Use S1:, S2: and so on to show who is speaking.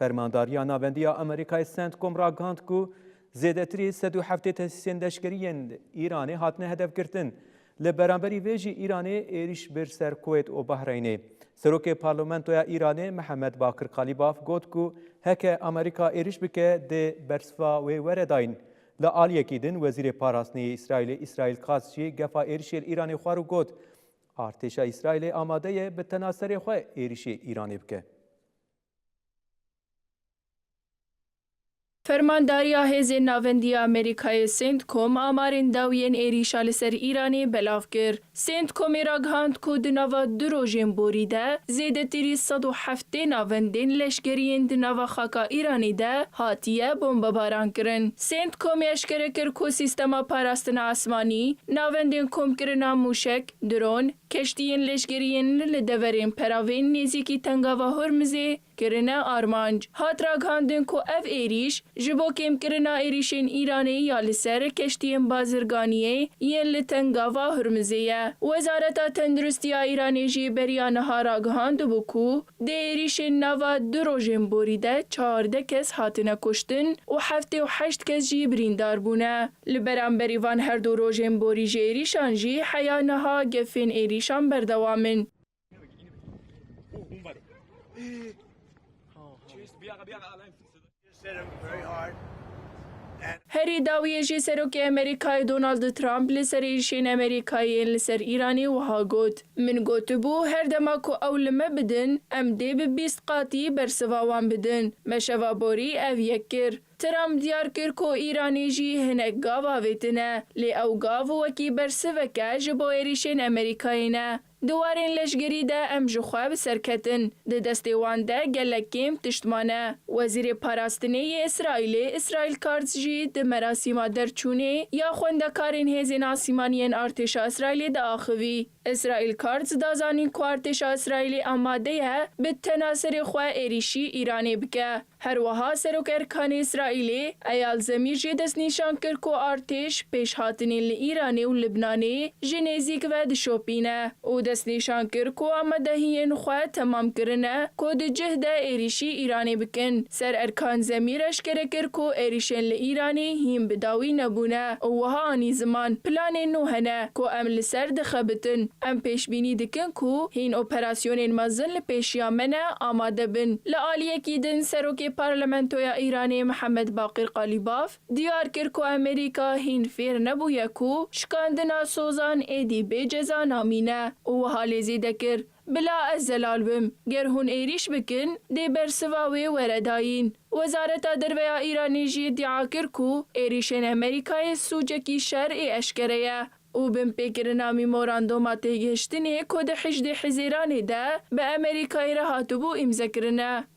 S1: فرمانداریا ناوندیا امریکای سنتکم را گاند کو زیدتری 107 تسیسین لشکریین ایرانی هاتنه هدف گرتن لبرانبری ویجی ایرانی ایریش بر سر کویت و بحرینه سروک پارلمانتویا ایرانی محمد باقر قالیباف گوت کو هکه امریکا ایریش بکه ده برسفا و ورداین لآلیه کیدن وزیر پاراستنی اسرائیل قاسچی گفا ایریشی ایرانی خوارو گوت ارتشا اسرائیل آماده به تناصر خو ایریشی ایرانی بکه
S2: فرمانداریا هیز ناوندی امریکای سنتکم آمارین داوین ایریشا لسر ایرانی بلاف کر. سنتکم را گهاند کود نوا دو روژین بوریده زیده تیری 107 ناوندین لشکریین دنوا خاکا ایرانی ده هاتیه بمباران کرن. سنتکم اشکره کر کو سیستما پاراستن آسمانی ناوندین کم کرنا موشک، درون، کشتین لشکریین لدورین پراوین نیزیکی تنگاوا هرمزی کرنا آرمانج. هات را گهاندن کو اف ایریش جبو کم کرنا ایریشین ایرانی یا لسر کشتین بازرگانیه ین لتنگاوا هرمزیه. وزارت تندرستی ایرانی جی بریانها را گهاند بکو ده ایریشین نوا دو روژین بوریده 14 کس هاتنه کشتن و 78 کس جی بریندار بونه. لبران بریوان هر دو روژین بوری جی ایریشان جی حیانها گفین ایریشان بردوامن. هری داویه جی سروک امریکای دونالد ترامپ لسر ایشین امریکایی لسر ایرانی وها گوت. من گوت بو هر دما کو اولمه بدن ام دی به 20 قاطی برسواوان بدن. مشوا بوری او یکر. ترامپ دیار کر کو ایرانی جی هنک گاوا ویتنه لی او گاو وکی برسوکه جبو ایریشین امریکایی نه. دوارین لشگری ده ام جخواب سرکتن ده دستیوان ده گلکیم تشتمانه. وزیر پاراستنی اسرائیل کارز جی ده مراسیما درچونه یا خوندکارین هزین آسیمانین ارتشا اسرائیلی ده آخوی. اسرائیل کارز دازانین کو ارتشا اسرائیلی آماده به تناصر خواه ایریشی ایرانی بکه. هر وها سروک ارکان اسرائیلی ایال زمیر جی دست نیشان کر کو ارتش پیش هاتنین لإیرانی و لبنانی جنیزیک و دشوپینه. او دست نیشان کر کو آمدهین خواه تمام کرنه کو ده جهده ایریشی ایرانی بکن. سر ارکان زمیرش کر کو ایریشن لإیرانی هیم بداوی نبونه. او وها آنی زمان پلان نوهنه کو ام لسر دخبتن. ام پیش بینی دکن کو هین اپراسیون مزن لپیشیامنه آماده بن. لآلیه کیدن سروک پارلمانتویا ایرانی محمد باقر قالیباف دیار کر کو امریکا هین فیر نبویه کو شکاندنا سوزان ایدی به جزا نامینه. او حالی زیده کر بلا از زلال بم گر هون ایریش بکن دی برسواوی ورداین. وزارت درویا ایرانی جی ادعا کر کو ایریشن امریکای سوجکی شرعی اشکره او بم پیکر نامی موراندومات گشتنی کد حجد حزیرانی ده به امریکای را هاتبو امزا کرنه.